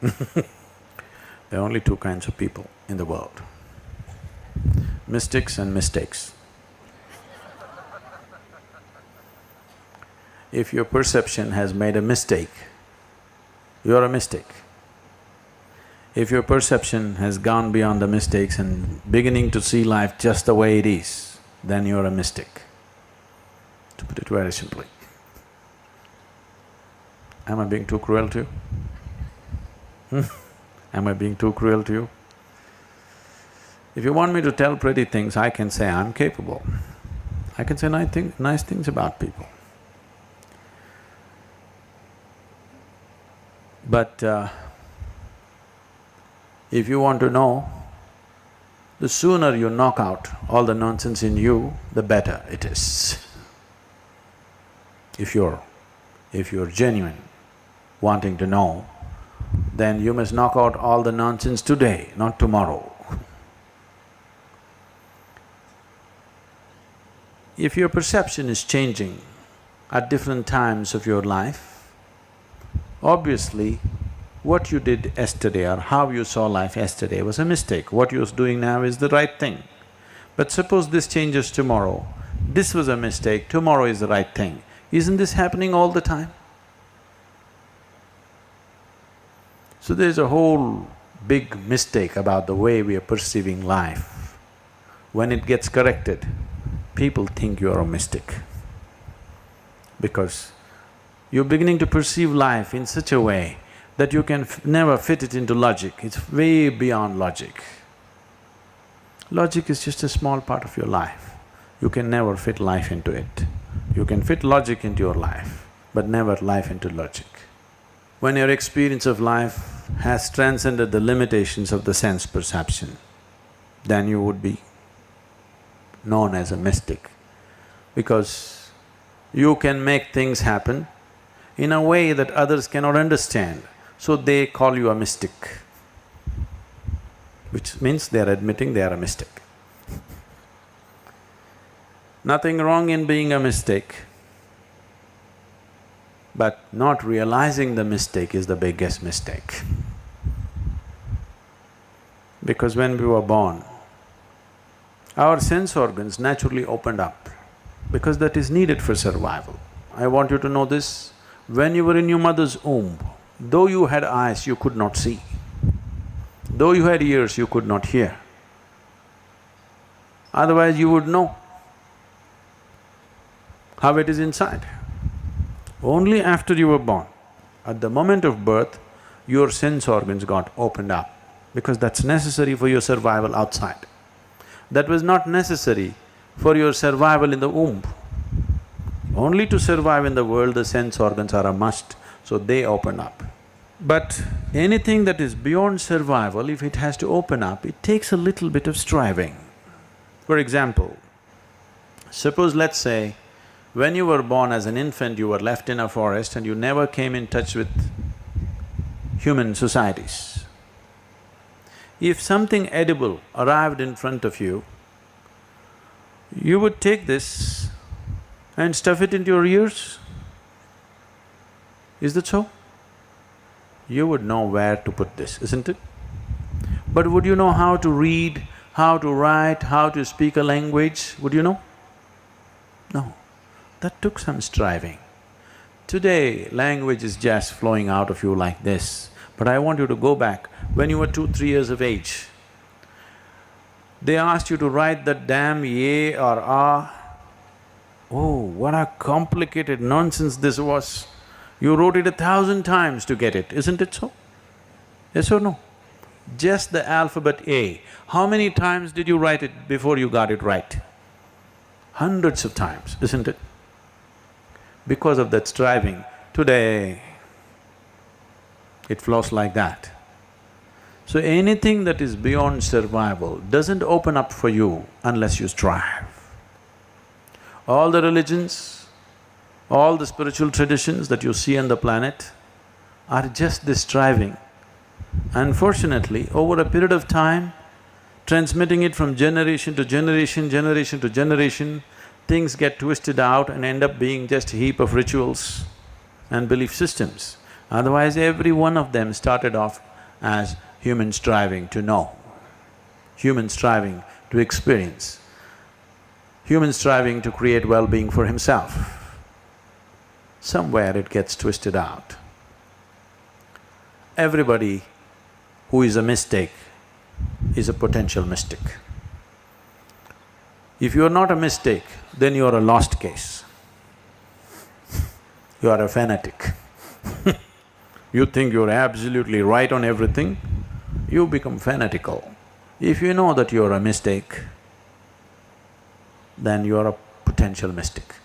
There are only two kinds of people in the world, mystics and mistakes. If your perception has made a mistake, you're a mistake. If your perception has gone beyond the mistakes and beginning to see life just the way it is, then you're a mystic, to put it very simply. Am I being too cruel to you? Am I being too cruel to you? If you want me to tell pretty things, I can say I'm capable. I can say nice things about people. But if you want to know, the sooner you knock out all the nonsense in you, the better it is. If you're genuine, wanting to know, then you must knock out all the nonsense today, not tomorrow. If your perception is changing at different times of your life, obviously what you did yesterday or how you saw life yesterday was a mistake. What you're doing now is the right thing. But suppose this changes tomorrow, this was a mistake, tomorrow is the right thing. Isn't this happening all the time? So there's a whole big mistake about the way we are perceiving life. When it gets corrected, people think you are a mystic. Because you're beginning to perceive life in such a way that you can never fit it into logic, it's way beyond logic. Logic is just a small part of your life. You can never fit life into it. You can fit logic into your life, but never life into logic. When your experience of life has transcended the limitations of the sense perception, then you would be known as a mystic, because you can make things happen in a way that others cannot understand, so they call you a mystic, which means they are admitting they are a mystic. Nothing wrong in being a mistake, but not realizing the mistake is the biggest mistake. Because when we were born, our sense organs naturally opened up, because that is needed for survival. I want you to know this, when you were in your mother's womb, though you had eyes, you could not see. Though you had ears, you could not hear. Otherwise you would know how it is inside. Only after you were born, at the moment of birth, your sense organs got opened up, because that's necessary for your survival outside. That was not necessary for your survival in the womb. Only to survive in the world, the sense organs are a must, so they open up. But anything that is beyond survival, if it has to open up, it takes a little bit of striving. For example, suppose let's say, when you were born as an infant, you were left in a forest and you never came in touch with human societies. If something edible arrived in front of you, you would take this and stuff it into your ears. Is that so? You would know where to put this, isn't it? But would you know how to read, how to write, how to speak a language? Would you know? No. That took some striving. Today, language is just flowing out of you like this. But I want you to go back, when you were 2-3 years of age, they asked you to write that damn ye or ah. Oh, what a complicated nonsense this was. You wrote it 1,000 times to get it, isn't it so? Yes or no? Just the alphabet A, how many times did you write it before you got it right? Hundreds of times, isn't it? Because of that striving, today it flows like that. So anything that is beyond survival doesn't open up for you unless you strive. All the religions, all the spiritual traditions that you see on the planet are just this striving. Unfortunately, over a period of time, transmitting it from generation to generation, generation to generation, things get twisted out and end up being just a heap of rituals and belief systems. Otherwise, every one of them started off as human striving to know, human striving to experience, human striving to create well-being for himself. Somewhere it gets twisted out. Everybody who is a mistake is a potential mystic. If you are not a mistake, then you are a lost case. You are a fanatic. You think you're absolutely right on everything, you become fanatical. If you know that you're a mistake, then you are a potential mystic.